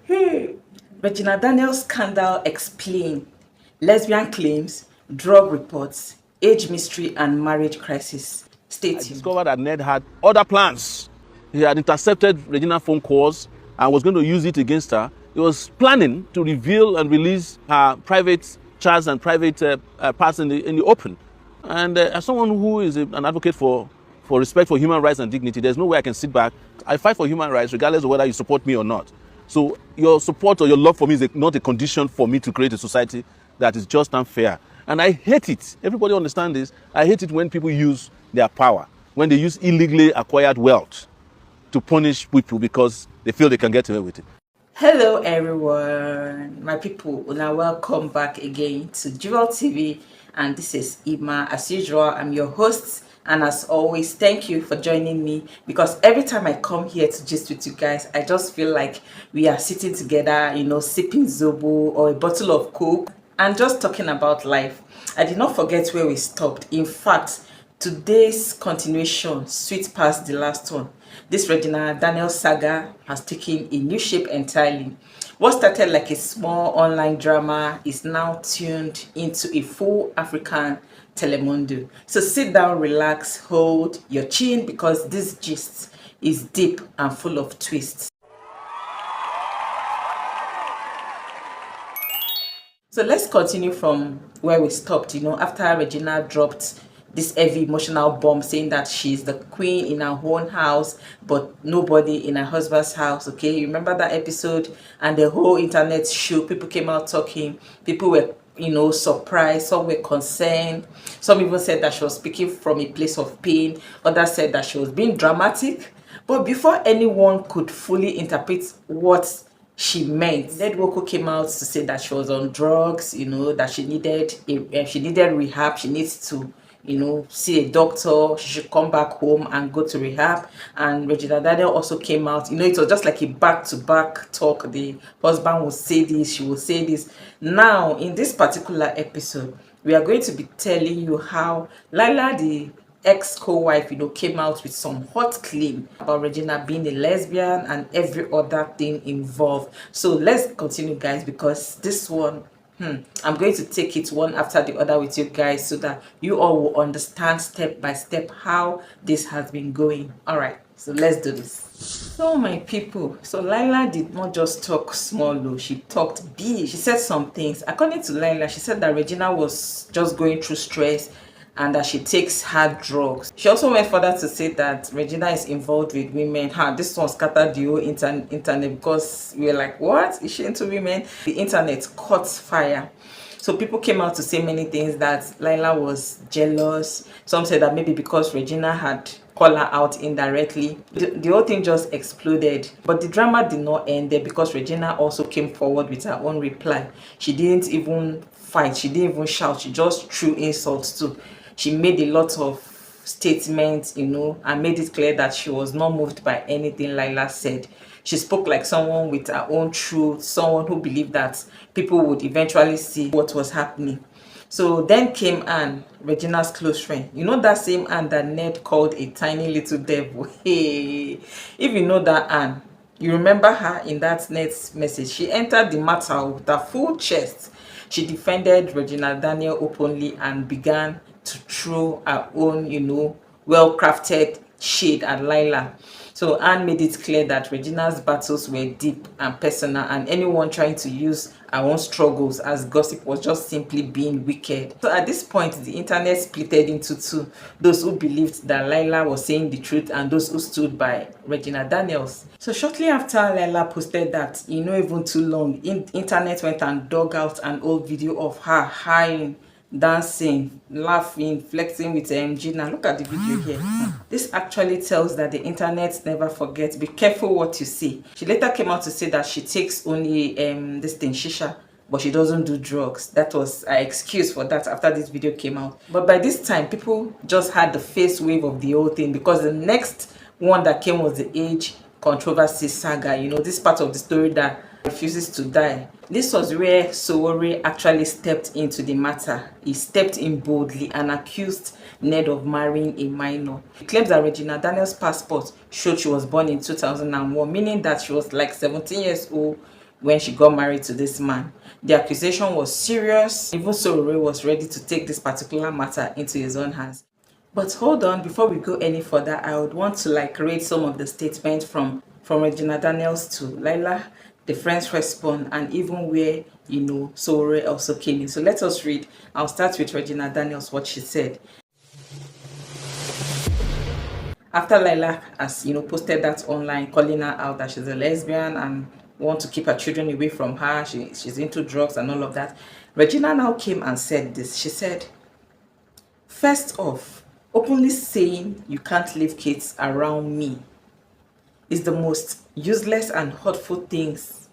Regina Daniels scandal explained, lesbian claims, drug reports, age mystery and marriage crisis. Stay I tuned. discovered that Ned had other plans. He had intercepted Regina's phone calls and was going to use it against her. He was planning to reveal and release her private chats and private parts in the open. And as someone who is an advocate for respect for human rights and dignity, there's no way I can sit back. I fight for human rights regardless of whether you support me or not. So your support or your love for me is not a condition for me to create a society that is just and fair. And I hate it. Everybody understand this. I hate it when people use their power, when they use illegally acquired wealth to punish people because they feel they can get away with it. Hello everyone, my people, now welcome back again to Jewel TV, and this is Ima. As usual, I'm your host, and as always, thank you for joining me, because every time I come here to gist with you guys, I just feel like we are sitting together, sipping zobo or a bottle of coke and just talking about life. I did not forget where we stopped. In fact, today's continuation sweet past the last one. This Regina Daniels saga has taken a new shape entirely. What started like a small online drama is now tuned into a full African telemundo. So sit down, relax, hold your chin, because this gist is deep and full of twists. So let's continue from where we stopped. After Regina dropped this heavy emotional bomb saying that she's the queen in her own house but nobody in her husband's house. Okay, you remember that episode? And the whole internet show, people came out talking, people were surprised, some were concerned, some even said that she was speaking from a place of pain, others said that she was being dramatic. But before anyone could fully interpret what she meant, Ned Nwoko came out to say that she was on drugs, that she needed rehab, she needs to see a doctor, she should come back home and go to rehab. And Regina Daniel also came out. It was just like a back-to-back talk. The husband will say this, she will say this. Now, in this particular episode, we are going to be telling you how Laila, the ex-co-wife, came out with some hot claim about Regina being a lesbian and every other thing involved. So let's continue, guys, because this one, I'm going to take it one after the other with you guys so that you all will understand step by step how this has been going. All right, so let's do this. So my people, so Laila did not just talk small though, she talked big. She said some things. According to Laila, she said that Regina was just going through stress and that she takes hard drugs. She also went further to say that Regina is involved with women. This one scattered the whole internet, because we were like, what? Is she into women? The internet caught fire. So people came out to say many things, that Laila was jealous. Some said that maybe because Regina had called her out indirectly. The whole thing just exploded. But the drama did not end there, because Regina also came forward with her own reply. She didn't even fight, she didn't even shout, she just threw insults too. She made a lot of statements, and made it clear that she was not moved by anything Laila said. She spoke like someone with her own truth, someone who believed that people would eventually see what was happening. So then came Anne, Regina's close friend. That same Anne that Ned called a tiny little devil. Hey, if you know that Anne, you remember her in that Ned's message. She entered the matter with her full chest. She defended Regina Daniel openly and began to throw her own, well-crafted shade at Laila. So Anne made it clear that Regina's battles were deep and personal, and anyone trying to use her own struggles as gossip was just simply being wicked. So at this point, the internet splitted into two: those who believed that Laila was saying the truth and those who stood by Regina Daniels. So shortly after Laila posted that, even too long, internet went and dug out an old video of her high, dancing, laughing, flexing with Gina. Look at the video here. This actually tells that the internet never forgets. Be careful what you see. She later came out to say that she takes only this thing, shisha, but she doesn't do drugs. That was her excuse for that after this video came out. But by this time, people just had the face wave of the whole thing, because the next one that came was the age controversy saga. This part of the story that refuses to die. This was where Sowore actually stepped into the matter. He stepped in boldly and accused Ned of marrying a minor. He claims that Regina Daniels' passport showed she was born in 2001, meaning that she was like 17 years old when she got married to this man. The accusation was serious. Even Sowore was ready to take this particular matter into his own hands. But hold on, before we go any further, I would want to read some of the statements from Regina Daniels to Laila, the friends respond, and even where Sowore also came in. So let us read. I'll start with Regina Daniels, what she said. After Laila has posted that online, calling her out that she's a lesbian and want to keep her children away from her, she's into drugs and all of that, Regina now came and said this. She said, first off, openly saying you can't leave kids around me is the most useless and hurtful things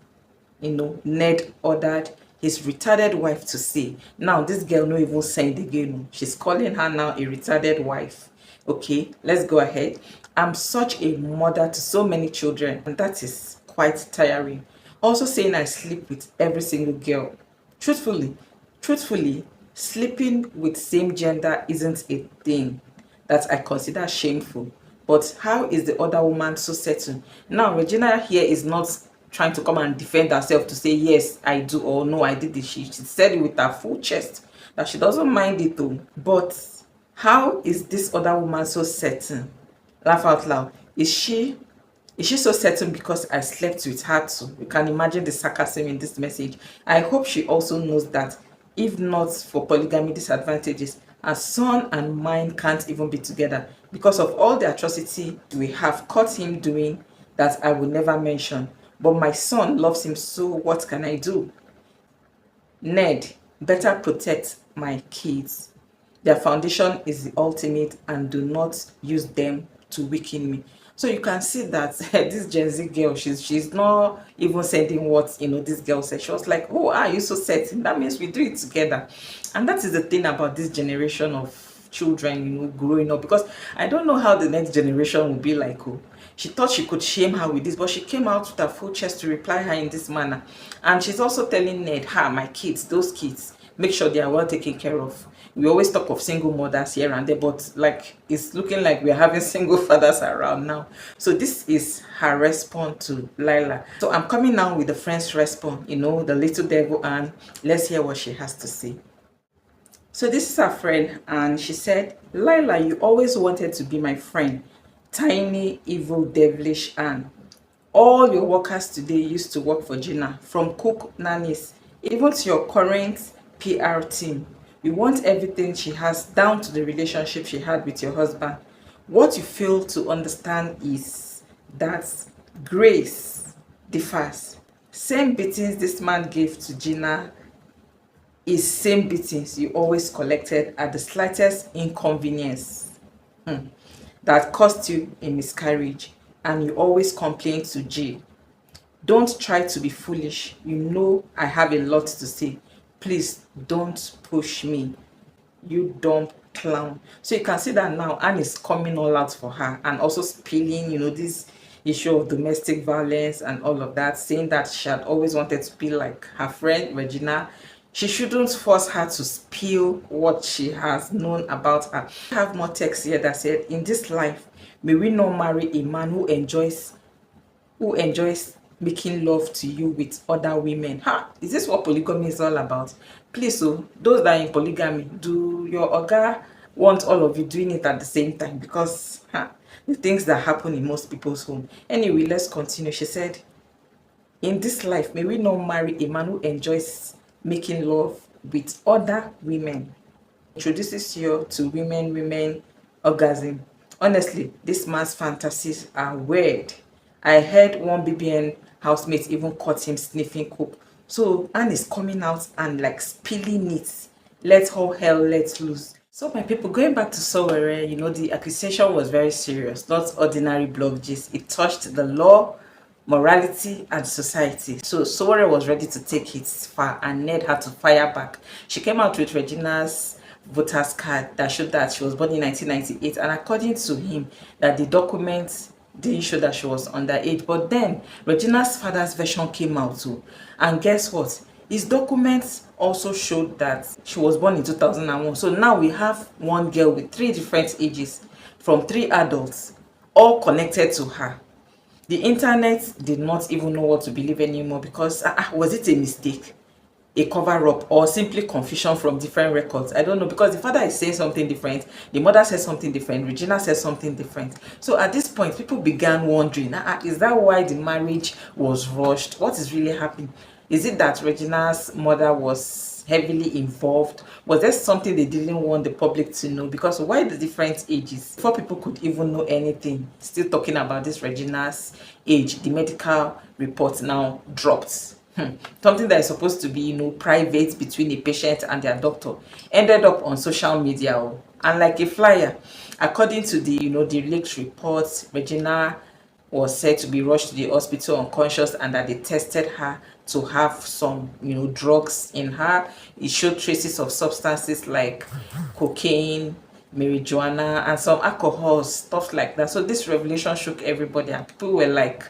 Ned ordered his retarded wife to say. Now this girl no even send again. She's calling her now a retarded wife. Okay, let's go ahead. I'm such a mother to so many children, and that is quite tiring. Also saying I sleep with every single girl. Truthfully, sleeping with same gender isn't a thing that I consider shameful. But how is the other woman so certain? Now Regina here is not trying to come and defend herself to say yes I do or no I did it. She said it with her full chest that she doesn't mind it though. But how is this other woman so certain? Laugh out loud. Is she so certain because I slept with her too? You can imagine the sarcasm in this message. I hope she also knows that if not for polygamy disadvantages, her son and mine can't even be together because of all the atrocity we have caught him doing that I will never mention. But my son loves him, so what can I do? Ned, better protect my kids. Their foundation is the ultimate, and do not use them to weaken me. So you can see that this Gen Z girl, she's not even sending what this girl said. She was like, oh, are you so certain? That means we do it together. And that is the thing about this generation of children growing up, because I don't know how the next generation will be like. Oh, she thought she could shame her with this, but she came out with her full chest to reply her in this manner. And she's also telling Ned, my kids, those kids, make sure they are well taken care of. We always talk of single mothers here and there, but it's looking like we're having single fathers around now. So this is her response to Laila. So I'm coming now with the friend's response, the little devil, and let's hear what she has to say. So this is her friend, and she said, Laila, you always wanted to be my friend. Tiny, evil, devilish Anne. All your workers today used to work for Gina, from cook, nannies, even to your current PR team. You want everything she has, down to the relationship she had with your husband. What you fail to understand is that grace differs. Same beatings this man gave to Gina is same beatings you always collected at the slightest inconvenience that cost you a miscarriage, and you always complain to G. Don't try to be foolish. You know I have a lot to say. Please don't push me, you dumb clown. So you can see that now Anne is coming all out for her, and also spilling this issue of domestic violence and all of that, saying that she had always wanted to be like her friend Regina. She shouldn't force her to spill what she has known about her. I have more text here that said, in this life may we not marry a man who enjoys making love to you with other women. Is this what polygamy is all about? Please, so those that are in polygamy, do your oga want all of you doing it at the same time? Because the things that happen in most people's home. Anyway, let's continue. She said, in this life may we not marry a man who enjoys making love with other women. Introduces you to women orgasm. Honestly, this man's fantasies are weird. I heard one BBN housemate even caught him sniffing coke. So Anne is coming out and spilling it. Let all hell let loose. So my people, going back to Sowore, the accusation was very serious, not ordinary blog gist. It touched the law, morality, and society. So Sowore was ready to take it far, and Ned had to fire back. She came out with Regina's voter's card that showed that she was born in 1998, and according to him, that the documents didn't show that she was underage. But then Regina's father's version came out too, and guess what? His documents also showed that she was born in 2001. So now we have one girl with 3 different ages from 3 adults, all connected to her. The internet did not even know what to believe anymore, because was it a mistake, a cover-up, or simply confusion from different records? I don't know, because the father is saying something different, the mother says something different, Regina says something different. So at this point, people began wondering, is that why the marriage was rushed? What is really happening? Is it that Regina's mother was heavily involved? Was there something they didn't want the public to know? Because why the different ages? Before people could even know anything, still talking about this Regina's age, the medical report now dropped. Something that is supposed to be, private between a patient and their doctor, ended up on social media, and like a flyer. According to the leaked reports, Regina was said to be rushed to the hospital unconscious, and that they tested her to have some drugs in her. It showed traces of substances like cocaine, marijuana, and some alcohol, stuff like that. So this revelation shook everybody, and people were like,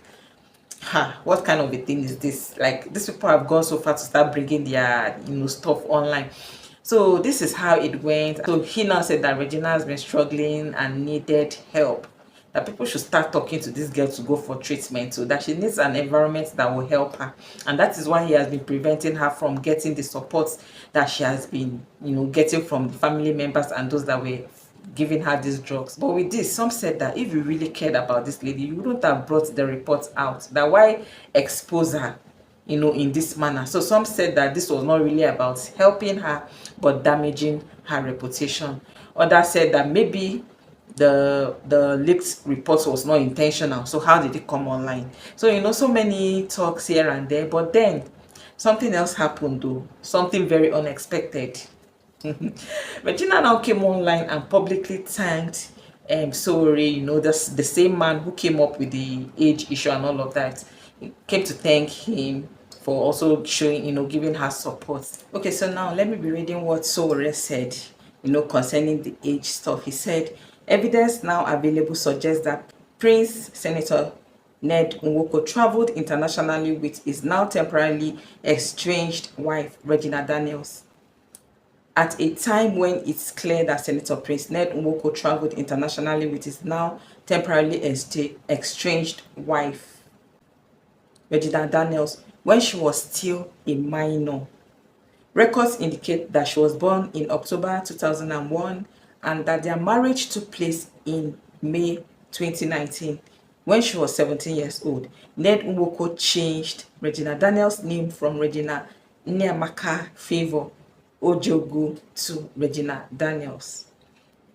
what kind of a thing is this? Like, these people have gone so far to start bringing their stuff online. So this is how it went. So he now said that Regina has been struggling and needed help, that people should start talking to this girl to go for treatment, so that she needs an environment that will help her. And that is why he has been preventing her from getting the support that she has been getting from the family members and those that were giving her these drugs. But with this, some said that if you really cared about this lady, you wouldn't have brought the report out. That why expose her in this manner? So some said that this was not really about helping her, but damaging her reputation. Others said that maybe the leaked report was not intentional, so how did it come online? So so many talks here and there, but then something else happened, though, something very unexpected. Regina now came online and publicly thanked Sowore, the same man who came up with the age issue and all of that. He came to thank him for also showing, giving her support. Okay, so now let me be reading what Sowore said, concerning the age stuff. He said, evidence now available suggests that Prince Senator Ned Nwoko traveled internationally with his now temporarily estranged wife, Regina Daniels. At a time when it's clear that Senator Prince Ned Nwoko traveled internationally with his now temporarily estranged wife, Regina Daniels, when she was still a minor. Records indicate that she was born in October 2001 and that their marriage took place in May 2019. When she was 17 years old, Ned Nwoko changed Regina Daniels' name from Regina Nniamaka Favor Ojogu to Regina Daniels.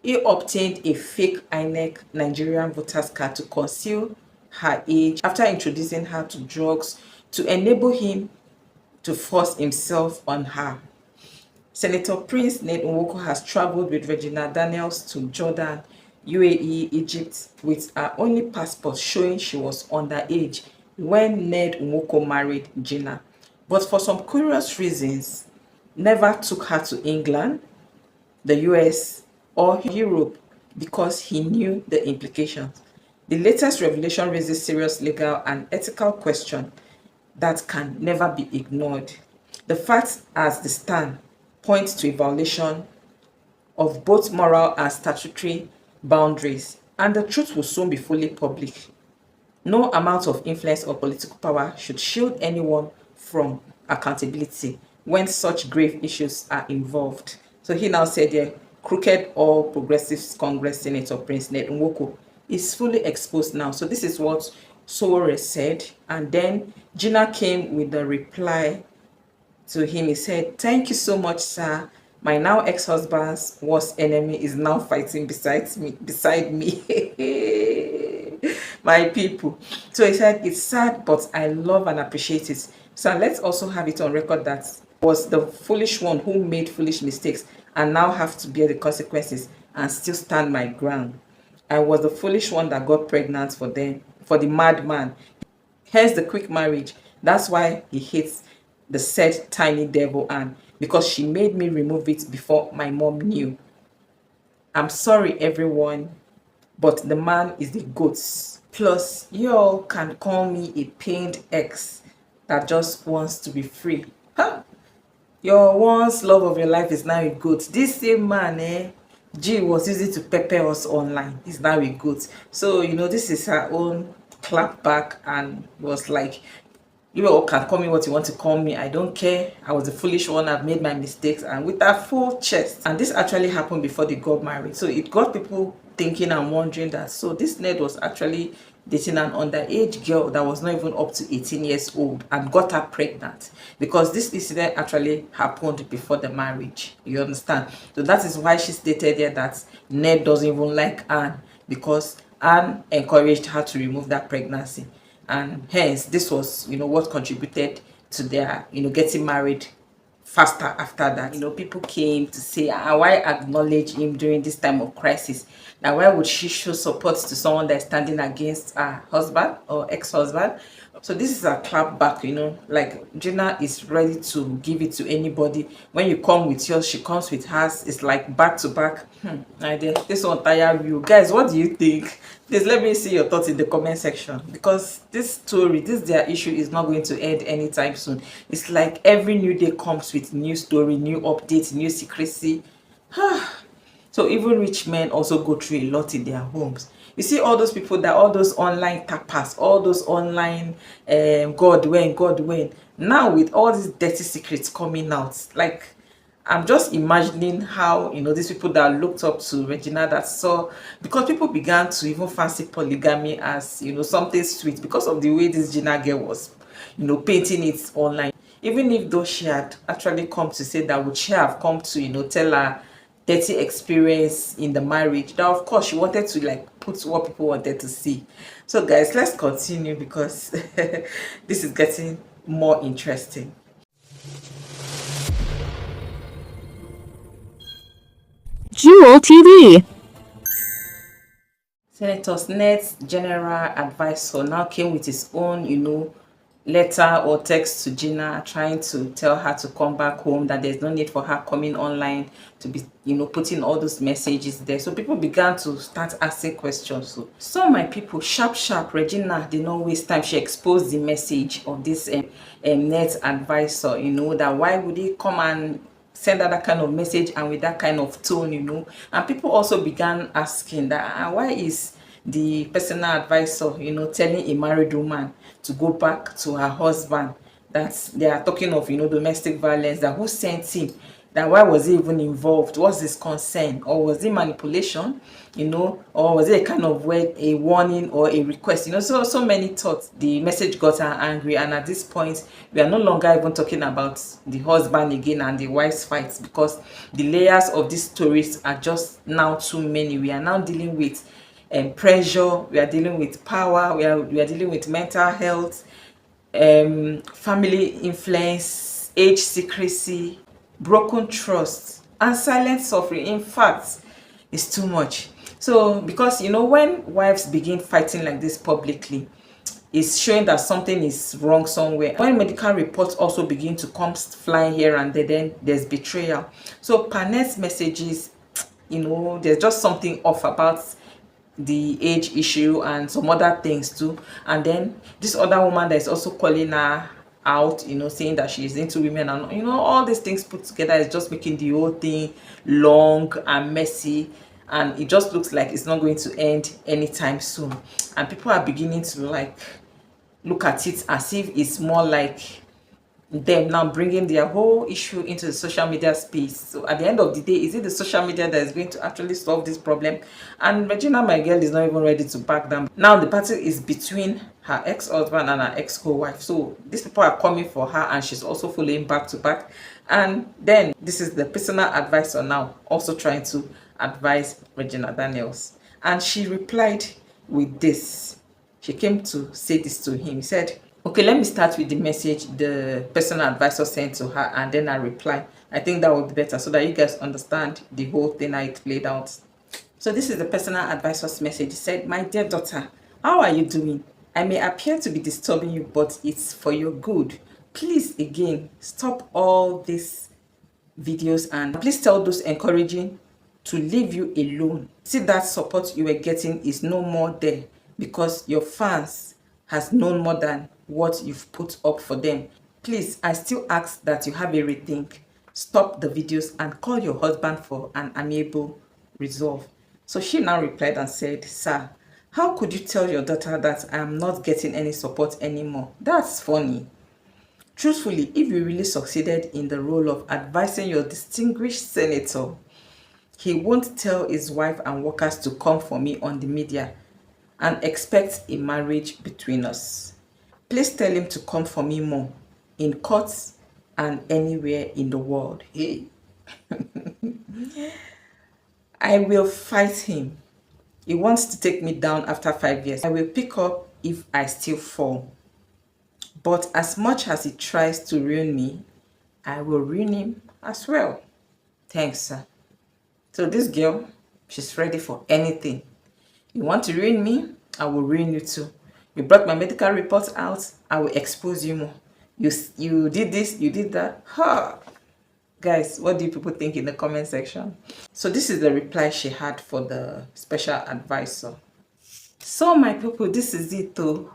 He obtained a fake INEC Nigerian voters card to conceal her age after introducing her to drugs to enable him to force himself on her. Senator Prince Ned Nwoko has traveled with Regina Daniels to Jordan, UAE, Egypt with her only passport showing she was underage when Ned Nwoko married Gina. But for some curious reasons, never took her to England, the US, or Europe because he knew the implications. The latest revelation raises serious legal and ethical questions that can never be ignored. The facts as they stand point to a violation of both moral and statutory boundaries, and the truth will soon be fully public. No amount of influence or political power should shield anyone from accountability when such grave issues are involved. So he now said here, crooked All Progressives Congress Senator Prince Ned Nwoko is fully exposed now. So this is what Sowore said. And then Gina came with the reply to him. He said, "Thank you so much, sir. My now ex-husband's worst enemy is now fighting beside me." My people. So he said, "It's sad, but I love and appreciate it." So let's also have it on record that was the foolish one who made foolish mistakes and now have to bear the consequences and still stand my ground. I was the foolish one that got pregnant for the madman. Hence the quick marriage. That's why he hates the said tiny devil, and because she made me remove it before my mom knew. I'm sorry, everyone, but the man is the goats. Plus, you all can call me a pained ex that just wants to be free. Huh? Your once love of your life is now a goat. This same man, G was using to pepper us online. Is now a goat. So, this is her own clapped back and was like, you all can call me what you want to call me. I don't care. I was the foolish one. I've made my mistakes. And with that full chest. And this actually happened before they got married. So it got people thinking and wondering that, so this Ned was actually dating an underage girl that was not even up to 18 years old and got her pregnant, because this incident actually happened before the marriage. You understand? So that is why she stated here that Ned doesn't even like Anne, because Anne encouraged her to remove that pregnancy, and hence this was, you know, what contributed to their, you know, getting married faster after that. You know, people came to say, why acknowledge him during this time of crisis? Now, why would she show support to someone that's standing against her husband or ex-husband? So this is a clap back, you know, like Gina is ready to give it to anybody. When you come with yours, she comes with hers. It's like back to back. This one tire you guys. What do you think? Please let me see your thoughts in the comment section, because this story, this their issue, is not going to end anytime soon. It's like every new day comes with new story, new updates, new secrecy. So even rich men also go through a lot in their homes. You see all those people, that all those online tapas, all those online God when. Now with all these dirty secrets coming out, like I'm just imagining how, you know, these people that looked up to Regina, that saw, because people began to even fancy polygamy as, you know, something sweet because of the way this Gina girl was, you know, painting it online. Even if though she had actually come to say that, would she have come to, you know, tell her dirty experience in the marriage? Now of course she wanted to like put what people wanted to see. So guys, let's continue, because this is getting more interesting. Jewel TV. Senator Ned's general advisor now came with his own, you know, letter or text to Gina, trying to tell her to come back home, that there's no need for her coming online to be, you know, putting all those messages there. So people began to start asking questions. So my people, sharp Regina did not waste time. She exposed the message of this Ned's advisor, you know, that why would he come and send her that kind of message and with that kind of tone, you know. And people also began asking that, why is the personal advisor, you know, telling a married woman to go back to her husband, that they are talking of, you know, domestic violence, that who sent him, that why was he even involved, what's his concern, or was it manipulation, you know, or was it a kind of word, a warning or a request, you know. So many thoughts. The message got her angry, and at this point we are no longer even talking about the husband again and the wife's fights, because the layers of these stories are just now too many. We are now dealing with pressure, we are dealing with power, we are dealing with mental health, family influence, age secrecy, broken trust, and silent suffering. In fact, it's too much. So because, you know, when wives begin fighting like this publicly, it's showing that something is wrong somewhere. When medical reports also begin to come flying here and there, then there's betrayal. So Panet's messages, you know, there's just something off about the age issue and some other things too. And then this other woman that is also calling her out, you know, saying that she is into women, and, you know, all these things put together is just making the whole thing long and messy, and it just looks like it's not going to end anytime soon. And people are beginning to like look at it as if it's more like them now bringing their whole issue into the social media space. So at the end of the day, is it the social media that is going to actually solve this problem? And Regina, my girl, is not even ready to back down. Now the battle is between her ex-husband and her ex-co-wife. So these people are coming for her, and she's also following back to back. And then this is the personal advisor now also trying to advise Regina Daniels. And she replied with this. She came to say this to him. He said, okay, let me start with the message the personal advisor sent to her, and then I reply. I think that would be better, so that you guys understand the whole thing, how it played out. So this is the personal advisor's message. He said, my dear daughter, how are you doing? I may appear to be disturbing you, but it's for your good. Please, again, stop all these videos, and please tell those encouraging to leave you alone. See, that support you were getting is no more there, because your fans has known more than what you've put up for them. Please, I still ask that you have a rethink. Stop the videos and call your husband for an amiable resolve. So she now replied and said, sir, How could you tell your daughter that I am not getting any support anymore? That's funny. Truthfully, if you really succeeded in the role of advising your distinguished senator, he won't tell his wife and workers to come for me on the media and expect a marriage between us. Please tell him to come for me more in courts and anywhere in the world. Hey, I will fight him. He wants to take me down after 5 years. I will pick up if I still fall. But as much as he tries to ruin me, I will ruin him as well. Thanks, sir. So this girl, she's ready for anything. You want to ruin me? I will ruin you too. You brought my medical report out, I will expose you more. You did this, you did that. Ha! Guys, what do you people think in the comment section? So this is the reply she had for the special advisor. So my people, this is it though.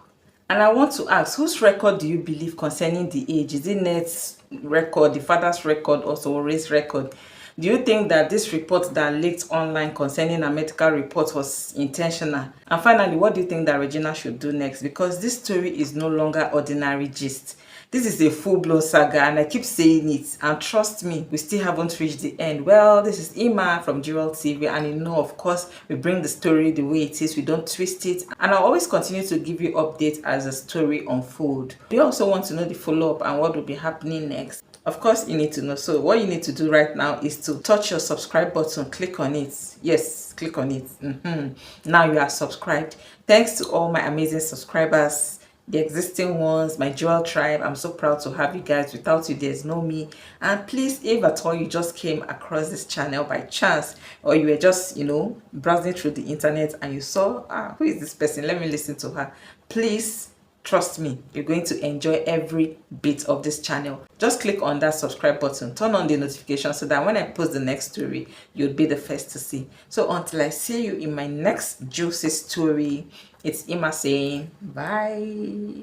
And I want to ask, whose record do you believe concerning the age? Is it Ned's record, the father's record, or Sowore's record? Do you think that this report that leaked online concerning a medical report was intentional? And finally, what do you think that Regina should do next? Because this story is no longer ordinary gist. This is a full-blown saga, and I keep saying it, and trust me, we still haven't reached the end. Well, this is Ima from Jewel TV, and you know, of course, we bring the story the way it is. We don't twist it, and I'll always continue to give you updates as the story unfolds. Do you also want to know the follow-up and what will be happening next? Of course, you need to know. So what you need to do right now is to touch your subscribe button, click on it. Yes, click on it. Now you are subscribed. Thanks to all my amazing subscribers, the existing ones, my Jewel tribe. I'm so proud to have you guys. Without you, there's no me. And please, if at all you just came across this channel by chance, or you were just, you know, browsing through the internet and you saw, who is this person? Let me listen to her. Please, trust me, you're going to enjoy every bit of this channel. Just click on that subscribe button, turn on the notification so that when I post the next story, you'll be the first to see. So until I see you in my next juicy story, it's Ima saying bye.